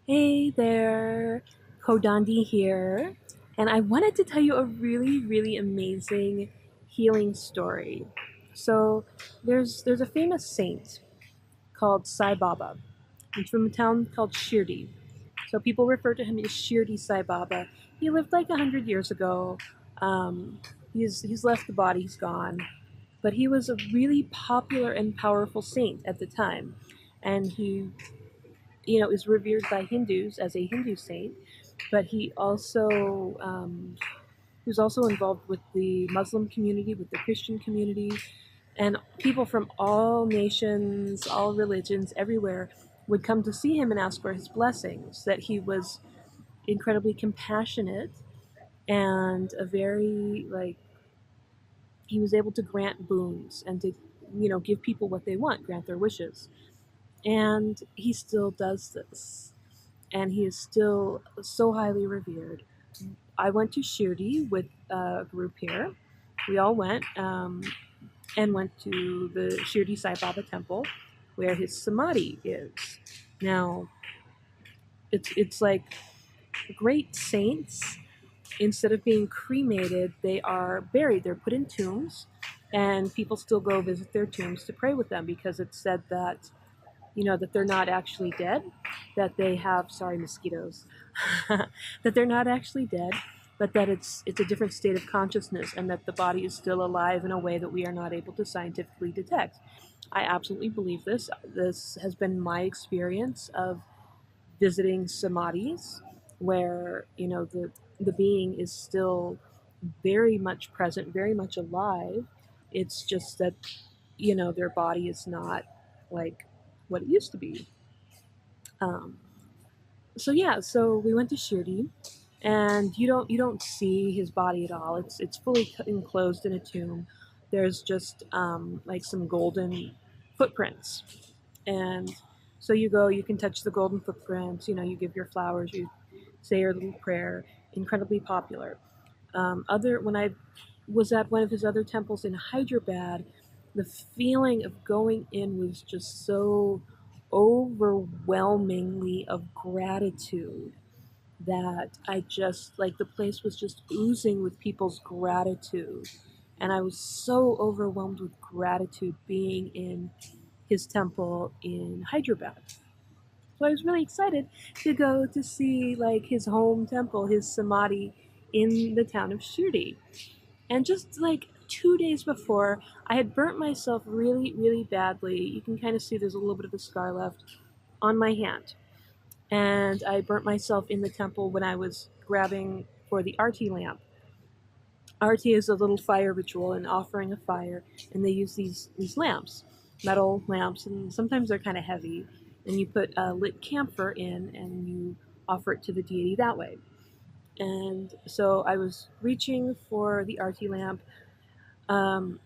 Hey there, Kodandi here, and I wanted to tell you a really amazing healing story. So there's a famous saint called Sai Baba. He's from a town called Shirdi. So people refer to him as Shirdi Sai Baba. He lived like 100 years ago. Um, he's left the body, he's gone, but he was a really popular and powerful saint at the time, and he is revered by Hindus as a Hindu saint, but he was also involved with the Muslim community, with the Christian community, and people from all nations, all religions, everywhere would come to see him and ask for his blessings. That he was incredibly compassionate and a very like he was able to grant boons and to give people what they want, grant their wishes, and he still does this, and he is still so highly revered. I went to Shirdi with a group here. We all went and went to the Shirdi Sai Baba temple where his samadhi is. Now, it's like great saints, instead of being cremated, they are buried. They're put in tombs, and people still go visit their tombs to pray with them because it's said that that they're not actually dead, that they have, sorry, mosquitoes, that they're not actually dead, but that it's a different state of consciousness, and that the body is still alive in a way that we are not able to scientifically detect. I absolutely believe this. This has been my experience of visiting samadhis, where the being is still very much present, very much alive. It's just that their body is not like what it used to be. Um, so yeah, so we went to Shirdi, and you don't see his body at all. It's fully enclosed in a tomb. There's just like some golden footprints, and so you go. You can touch the golden footprints. You give your flowers. You say your little prayer. Incredibly popular. Other when I was at one of his other temples in Hyderabad, the feeling of going in was just so overwhelmingly of gratitude that I just like the place was just oozing with people's gratitude. And I was so overwhelmed with gratitude being in his temple in Hyderabad. So I was really excited to go to see like his home temple, his samadhi in the town of Shirdi. And just like 2 days before, I had burnt myself really badly. You can kind of see there's a little bit of a scar left on my hand. And I burnt myself in the temple when I was grabbing for the arti lamp. Arti is a little fire ritual, an offering of fire, and they use these lamps, metal lamps, and sometimes they're kind of heavy. And you put a lit camphor in, and you offer it to the deity that way. And so I was reaching for the arti lamp.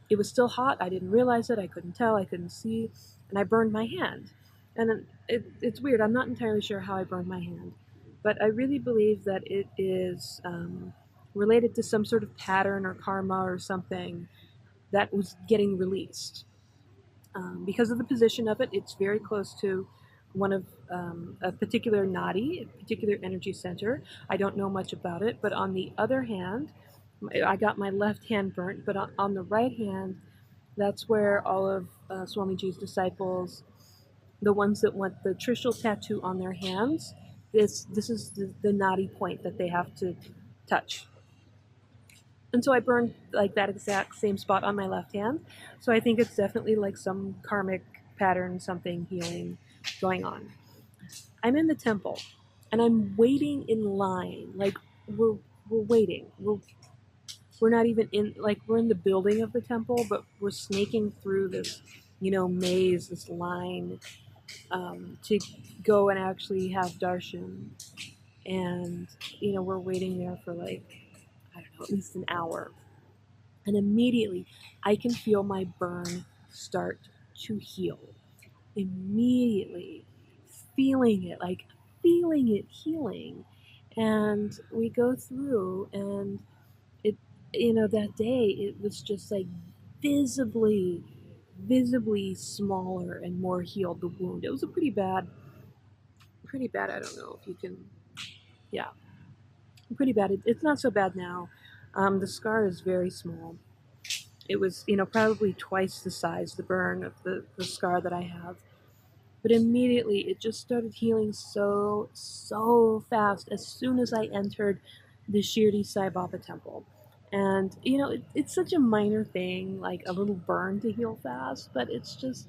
It was still hot. I didn't realize it. I couldn't tell. I couldn't see, and I burned my hand. And it's weird. I'm not entirely sure how I burned my hand, but I really believe that it is related to some sort of pattern or karma or something that was getting released. Because of the position of it, it's very close to one of a particular nadi, a particular energy center. I don't know much about it, but on the other hand, I got my left hand burnt, but on the right hand, that's where all of Swamiji's disciples, the ones that want the Trishul tattoo on their hands, this is the nadi point that they have to touch. And so I burned like that exact same spot on my left hand. So I think it's definitely like some karmic pattern, something healing going on. I'm in the temple, and I'm waiting in line. Like we're waiting. We're not even in, like, we're in the building of the temple, but we're snaking through this maze, this line, to go and actually have darshan. And we're waiting there for like, I don't know, at least an hour. And immediately I can feel my burn start to heal. Immediately feeling it, like feeling it healing. And we go through, and it, that day it was just like visibly, visibly smaller and more healed, the wound. It was a pretty bad pretty bad. I don't know if you can, yeah, pretty bad. It's not so bad now. The scar is very small. It was, probably twice the size, the burn of the scar that I have. But immediately it just started healing so, so fast as soon as I entered the Shirdi Sai Baba temple. And, it's such a minor thing, like a little burn to heal fast, but it's just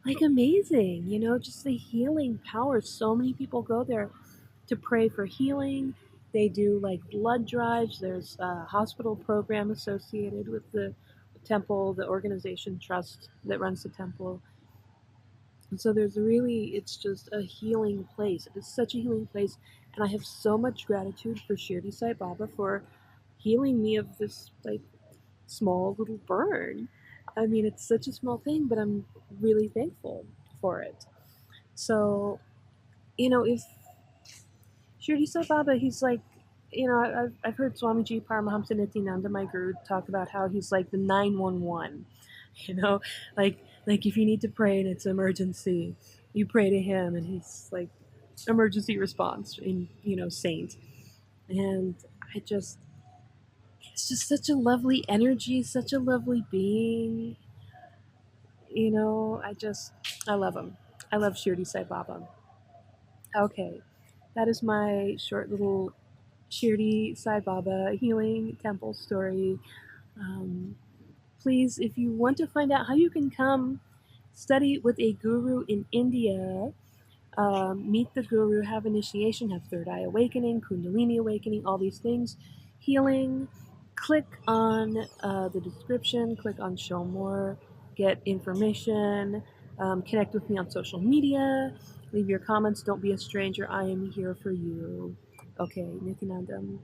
like amazing, just the healing power. So many people go there to pray for healing. They do like blood drives. There's a hospital program associated with the temple, the organization trust that runs the temple. And so it's just a healing place. It is such a healing place. And I have so much gratitude for Shirdi Sai Baba for healing me of this like small little burn. I mean, it's such a small thing, but I'm really thankful for it. So, if Shirdi Sai Baba, he's like, I've heard Swamiji Paramahamsa Nityananda, my guru, talk about how he's like the 911. You know, like if you need to pray and it's emergency, you pray to him, and he's like emergency response in saint. And I just, it's just such a lovely energy, such a lovely being. I love him. I love Shirdi Sai Baba. Okay, that is my short little Shirdi Sai Baba healing temple story. Um, Please, if you want to find out how you can come study with a guru in India, meet the guru, have initiation, have third eye awakening, kundalini awakening, all these things, healing, click on the description, click on show more, get information, connect with me on social media, leave your comments, don't be a stranger, I am here for you. Okay, Nityanandam.